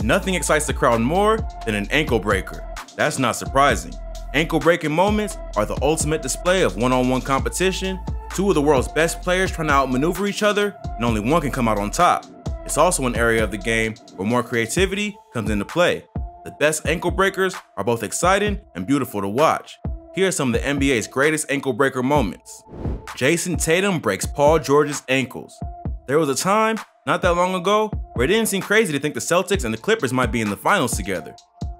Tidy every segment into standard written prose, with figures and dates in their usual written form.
Nothing excites the crowd more than an ankle breaker. That's not surprising. Ankle-breaking moments are the ultimate display of one-on-one competition, two of the world's best players trying to outmaneuver each other, and only one can come out on top. It's also an area of the game where more creativity comes into play. The best ankle breakers are both exciting and beautiful to watch. Here are some of the NBA's greatest ankle breaker moments. Jayson Tatum breaks Paul George's ankles. There was a time, not that long ago, where it didn't seem crazy to think the Celtics and the Clippers might be in the finals together.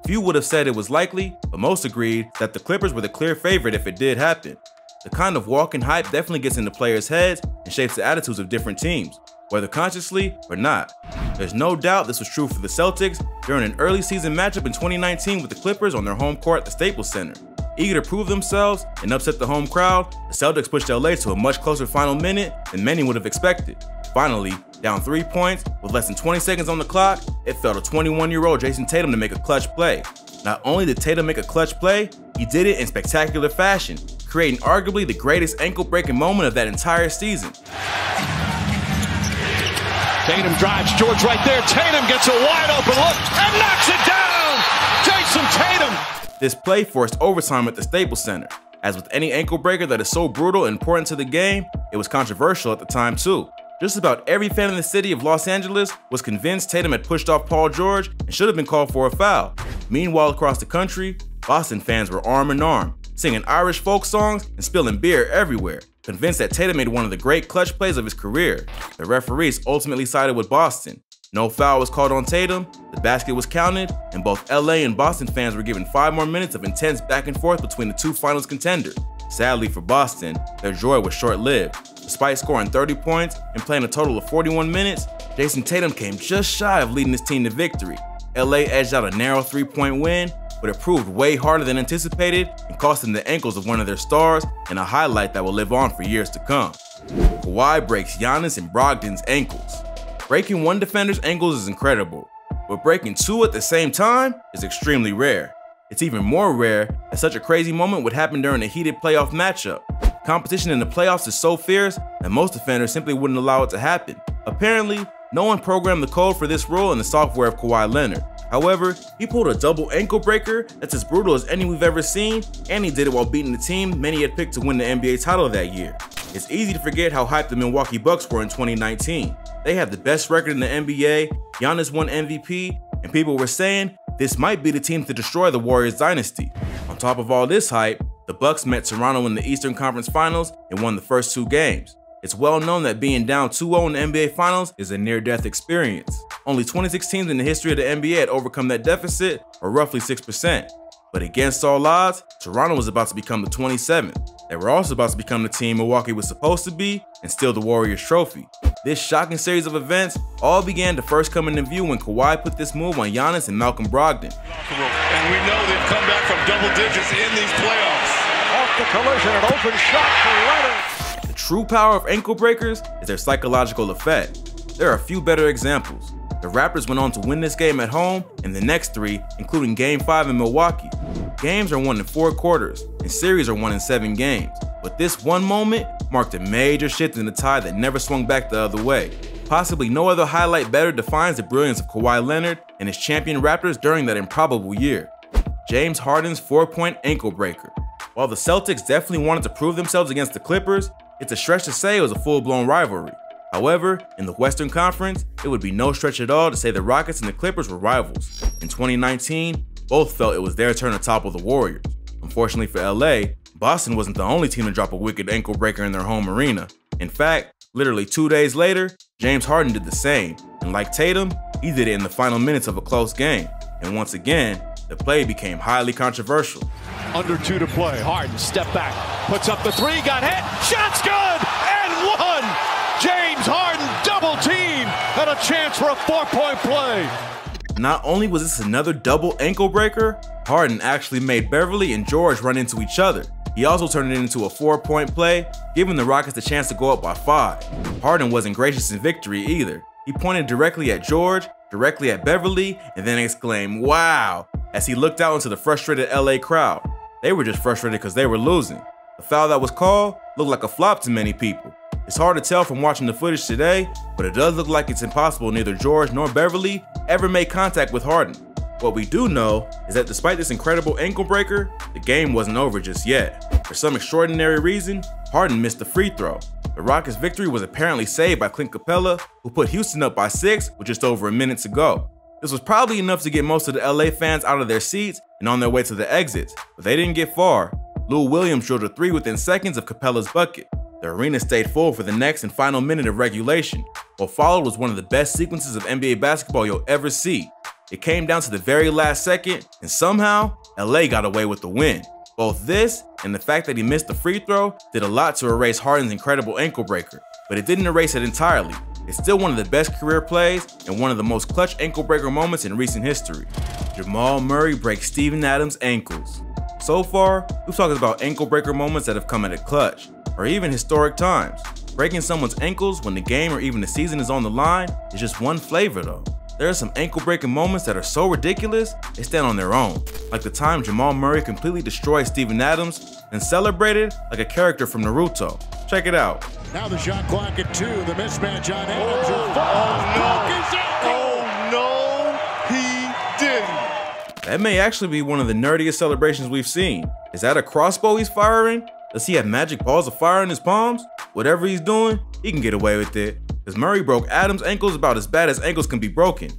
Few would have said it was likely, but most agreed that the Clippers were the clear favorite if it did happen. The kind of walk and hype definitely gets into players' heads and shapes the attitudes of different teams, whether consciously or not. There's no doubt this was true for the Celtics during an early season matchup in 2019 with the Clippers on their home court at the Staples Center. Eager to prove themselves and upset the home crowd, the Celtics pushed LA to a much closer final minute than many would have expected. Finally, down 3 points with less than 20 seconds on the clock, it fell to 21-year-old Jayson Tatum to make a clutch play. Not only did Tatum make a clutch play, he did it in spectacular fashion, creating arguably the greatest ankle-breaking moment of that entire season. Tatum drives, George right there. Tatum gets a wide open look and knocks it down! Jayson Tatum! This play forced overtime at the Staples Center. As with any ankle breaker that is so brutal and important to the game, it was controversial at the time too. Just about every fan in the city of Los Angeles was convinced Tatum had pushed off Paul George and should have been called for a foul. Meanwhile, across the country, Boston fans were arm in arm, singing Irish folk songs and spilling beer everywhere, convinced that Tatum made one of the great clutch plays of his career. The referees ultimately sided with Boston. No foul was called on Tatum, the basket was counted, and both LA and Boston fans were given 5 more minutes of intense back and forth between the two finals contenders. Sadly for Boston, their joy was short-lived. Despite scoring 30 points and playing a total of 41 minutes, Jayson Tatum came just shy of leading his team to victory. LA edged out a narrow 3-point win, but it proved way harder than anticipated and cost them the ankles of one of their stars and a highlight that will live on for years to come. Kawhi breaks Giannis and Brogdon's ankles. Breaking one defender's ankles is incredible, but breaking two at the same time is extremely rare. It's even more rare that such a crazy moment would happen during a heated playoff matchup. Competition in the playoffs is so fierce that most defenders simply wouldn't allow it to happen. Apparently, no one programmed the code for this rule in the software of Kawhi Leonard. However, he pulled a double ankle breaker that's as brutal as any we've ever seen, and he did it while beating the team many had picked to win the NBA title that year. It's easy to forget how hyped the Milwaukee Bucks were in 2019. They had the best record in the NBA, Giannis won MVP, and people were saying this might be the team to destroy the Warriors dynasty. On top of all this hype, the Bucks met Toronto in the Eastern Conference Finals and won the first 2 games. It's well known that being down 2-0 in the NBA Finals is a near-death experience. Only 26 teams in the history of the NBA had overcome that deficit, or roughly 6%. But against all odds, Toronto was about to become the 27th. They were also about to become the team Milwaukee was supposed to be and steal the Warriors trophy. This shocking series of events all began to first come into view when Kawhi put this move on Giannis and Malcolm Brogdon. And we know they've come back from double digits in these playoffs. Off the collision, an open shot for Leonard. The true power of ankle breakers is their psychological effect. There are a few better examples. The Raptors went on to win this game at home and the next 3, including Game 5 in Milwaukee. Games are won in 4 quarters, and series are won in 7 games. But this one moment marked a major shift in the tide that never swung back the other way. Possibly no other highlight better defines the brilliance of Kawhi Leonard and his champion Raptors during that improbable year. James Harden's 4-point ankle breaker. While the Celtics definitely wanted to prove themselves against the Clippers, it's a stretch to say it was a full-blown rivalry. However, in the Western Conference, it would be no stretch at all to say the Rockets and the Clippers were rivals. In 2019, both felt it was their turn to topple the Warriors. Unfortunately for LA, Boston wasn't the only team to drop a wicked ankle breaker in their home arena. In fact, literally 2 days later, James Harden did the same, and like Tatum, he did it in the final minutes of a close game. And once again, the play became highly controversial. Under 2 to play, Harden step back, puts up the 3, got hit, shot's good, and 1! James Harden double team and a chance for a 4-point play. Not only was this another double ankle breaker, Harden actually made Beverly and George run into each other. He also turned it into a 4-point play, giving the Rockets the chance to go up by 5. Harden wasn't gracious in victory either. He pointed directly at George, directly at Beverly, and then exclaimed, "Wow," as he looked out into the frustrated LA crowd. They were just frustrated because they were losing. The foul that was called looked like a flop to many people. It's hard to tell from watching the footage today, but it does look like it's impossible neither George nor Beverly ever made contact with Harden. What we do know is that despite this incredible ankle breaker, the game wasn't over just yet. For some extraordinary reason, Harden missed the free throw. The Rockets' victory was apparently saved by Clint Capella, who put Houston up by 6 with just over a minute to go. This was probably enough to get most of the LA fans out of their seats and on their way to the exits, but they didn't get far. Lou Williams drilled a 3 within seconds of Capella's bucket. The arena stayed full for the next and final minute of regulation. What followed was one of the best sequences of NBA basketball you'll ever see. It came down to the very last second, and somehow, LA got away with the win. Both this and the fact that he missed the free throw did a lot to erase Harden's incredible ankle breaker, but it didn't erase it entirely. It's still one of the best career plays and one of the most clutch ankle breaker moments in recent history. Jamal Murray breaks Steven Adams' ankles. So far, we've talked about ankle breaker moments that have come at a clutch, or even historic times. Breaking someone's ankles when the game or even the season is on the line is just one flavor though. There are some ankle-breaking moments that are so ridiculous, they stand on their own. Like the time Jamal Murray completely destroyed Steven Adams and celebrated like a character from Naruto. Check it out. Now the shot clock at 2, the mismatch on Adams. Oh no, he didn't. That may actually be one of the nerdiest celebrations we've seen. Is that a crossbow he's firing? Does he have magic balls of fire in his palms? Whatever he's doing, he can get away with it. Because Murray broke Adams' ankles about as bad as ankles can be broken.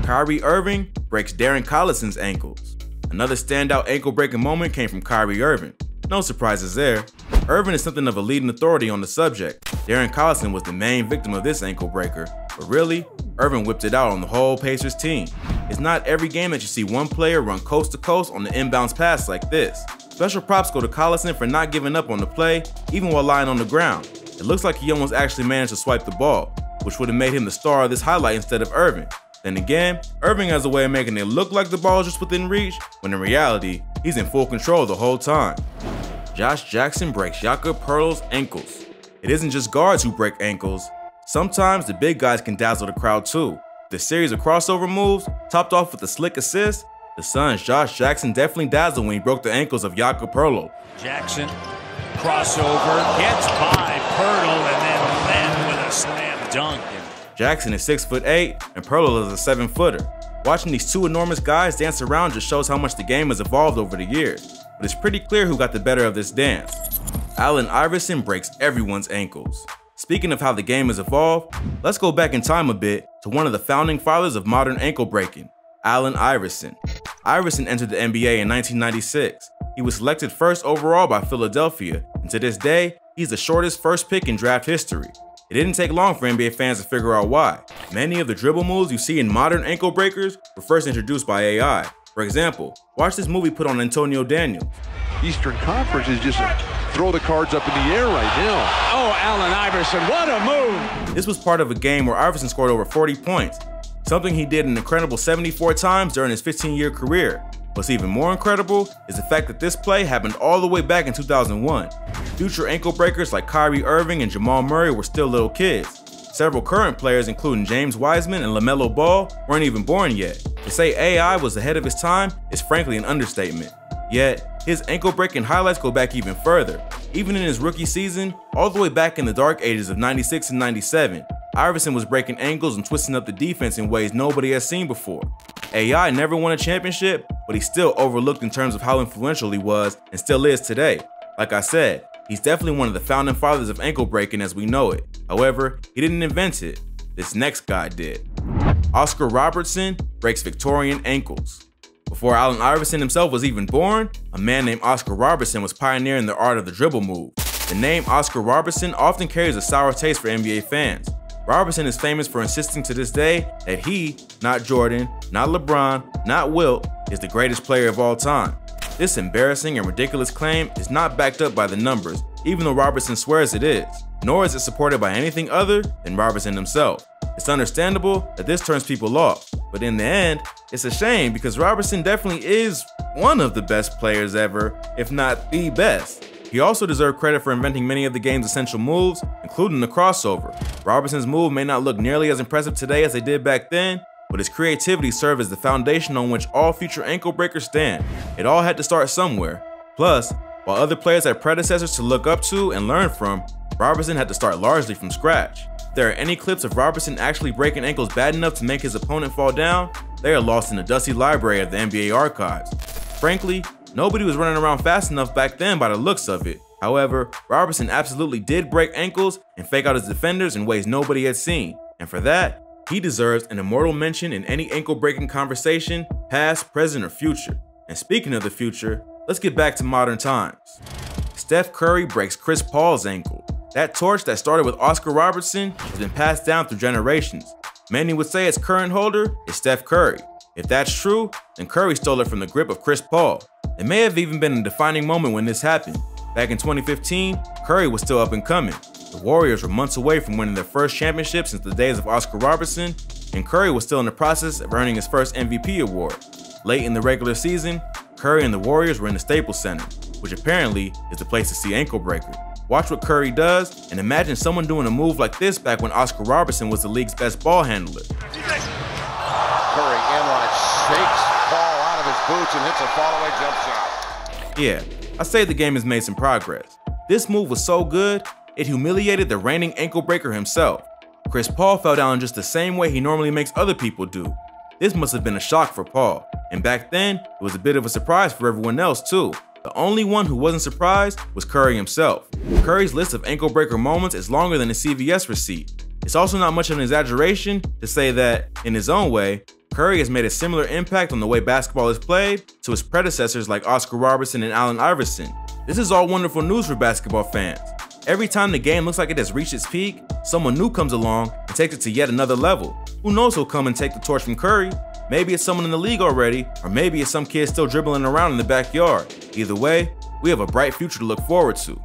Kyrie Irving breaks Darren Collison's ankles. Another standout ankle-breaking moment came from Kyrie Irving. No surprises there. Irving is something of a leading authority on the subject. Darren Collison was the main victim of this ankle breaker, but really, Irving whipped it out on the whole Pacers team. It's not every game that you see one player run coast to coast on the inbounds pass like this. Special props go to Collison for not giving up on the play, even while lying on the ground. It looks like he almost actually managed to swipe the ball, which would have made him the star of this highlight instead of Irving. Then again, Irving has a way of making it look like the ball is just within reach, when in reality, he's in full control the whole time. Josh Jackson breaks Jakob Poeltl's ankles. It isn't just guards who break ankles. Sometimes the big guys can dazzle the crowd too. The series of crossover moves, topped off with a slick assist, the Suns' Josh Jackson definitely dazzled when he broke the ankles of Jakob Poeltl. Jackson, crossover, gets by Poeltl, and then with a slam dunk. Jackson is 6'8", and Poeltl is a 7-footer. Watching these two enormous guys dance around just shows how much the game has evolved over the years, but it's pretty clear who got the better of this dance. Allen Iverson breaks everyone's ankles. Speaking of how the game has evolved, let's go back in time a bit to one of the founding fathers of modern ankle breaking, Allen Iverson. Iverson entered the NBA in 1996. He was selected first overall by Philadelphia, and to this day, he's the shortest first pick in draft history. It didn't take long for NBA fans to figure out why. Many of the dribble moves you see in modern ankle breakers were first introduced by AI. For example, watch this movie put on Antonio Daniels. Eastern Conference is just throw the cards up in the air right now. Oh, Allen Iverson, what a move! This was part of a game where Iverson scored over 40 points, something he did an incredible 74 times during his 15-year career. What's even more incredible is the fact that this play happened all the way back in 2001. Future ankle breakers like Kyrie Irving and Jamal Murray were still little kids. Several current players, including James Wiseman and LaMelo Ball, weren't even born yet. To say AI was ahead of his time is frankly an understatement. Yet, his ankle-breaking highlights go back even further. Even in his rookie season, all the way back in the dark ages of 96 and 97, Iverson was breaking ankles and twisting up the defense in ways nobody has seen before. AI never won a championship, but he's still overlooked in terms of how influential he was and still is today. Like I said, he's definitely one of the founding fathers of ankle breaking as we know it. However, he didn't invent it. This next guy did. Oscar Robertson breaks Victorian ankles. Before Allen Iverson himself was even born, a man named Oscar Robertson was pioneering the art of the dribble move. The name Oscar Robertson often carries a sour taste for NBA fans. Robertson is famous for insisting to this day that he, not Jordan, not LeBron, not Wilt, is the greatest player of all time. This embarrassing and ridiculous claim is not backed up by the numbers, even though Robertson swears it is, nor is it supported by anything other than Robertson himself. It's understandable that this turns people off, but in the end, it's a shame because Robertson definitely is one of the best players ever, if not the best. He also deserved credit for inventing many of the game's essential moves, including the crossover. Robertson's move may not look nearly as impressive today as they did back then, but his creativity served as the foundation on which all future ankle breakers stand. It all had to start somewhere. Plus, while other players had predecessors to look up to and learn from, Robertson had to start largely from scratch. If there are any clips of Robertson actually breaking ankles bad enough to make his opponent fall down, they are lost in the dusty library of the NBA archives. Frankly, nobody was running around fast enough back then by the looks of it. However, Robertson absolutely did break ankles and fake out his defenders in ways nobody had seen, and for that, he deserves an immortal mention in any ankle-breaking conversation, past, present, or future. And speaking of the future, let's get back to modern times. Steph Curry breaks Chris Paul's ankle. That torch that started with Oscar Robertson has been passed down through generations. Many would say its current holder is Steph Curry. If that's true, then Curry stole it from the grip of Chris Paul. It may have even been a defining moment when this happened. Back in 2015, Curry was still up and coming. The Warriors were months away from winning their first championship since the days of Oscar Robertson, and Curry was still in the process of earning his first MVP award. Late in the regular season, Curry and the Warriors were in the Staples Center, which apparently is the place to see ankle breakers. Watch what Curry does, and imagine someone doing a move like this back when Oscar Robertson was the league's best ball handler. Curry inline shakes Paul out of his boots and hits a fall-away jump shot. Yeah, I say the game has made some progress. This move was so good, it humiliated the reigning ankle breaker himself. Chris Paul fell down just the same way he normally makes other people do. This must have been a shock for Paul, and back then, it was a bit of a surprise for everyone else too. The only one who wasn't surprised was Curry himself. Curry's list of ankle breaker moments is longer than a CVS receipt. It's also not much of an exaggeration to say that, in his own way, Curry has made a similar impact on the way basketball is played to his predecessors like Oscar Robertson and Allen Iverson. This is all wonderful news for basketball fans. Every time the game looks like it has reached its peak, someone new comes along and takes it to yet another level. Who knows who'll come and take the torch from Curry? Maybe it's someone in the league already, or maybe it's some kid still dribbling around in the backyard. Either way, we have a bright future to look forward to.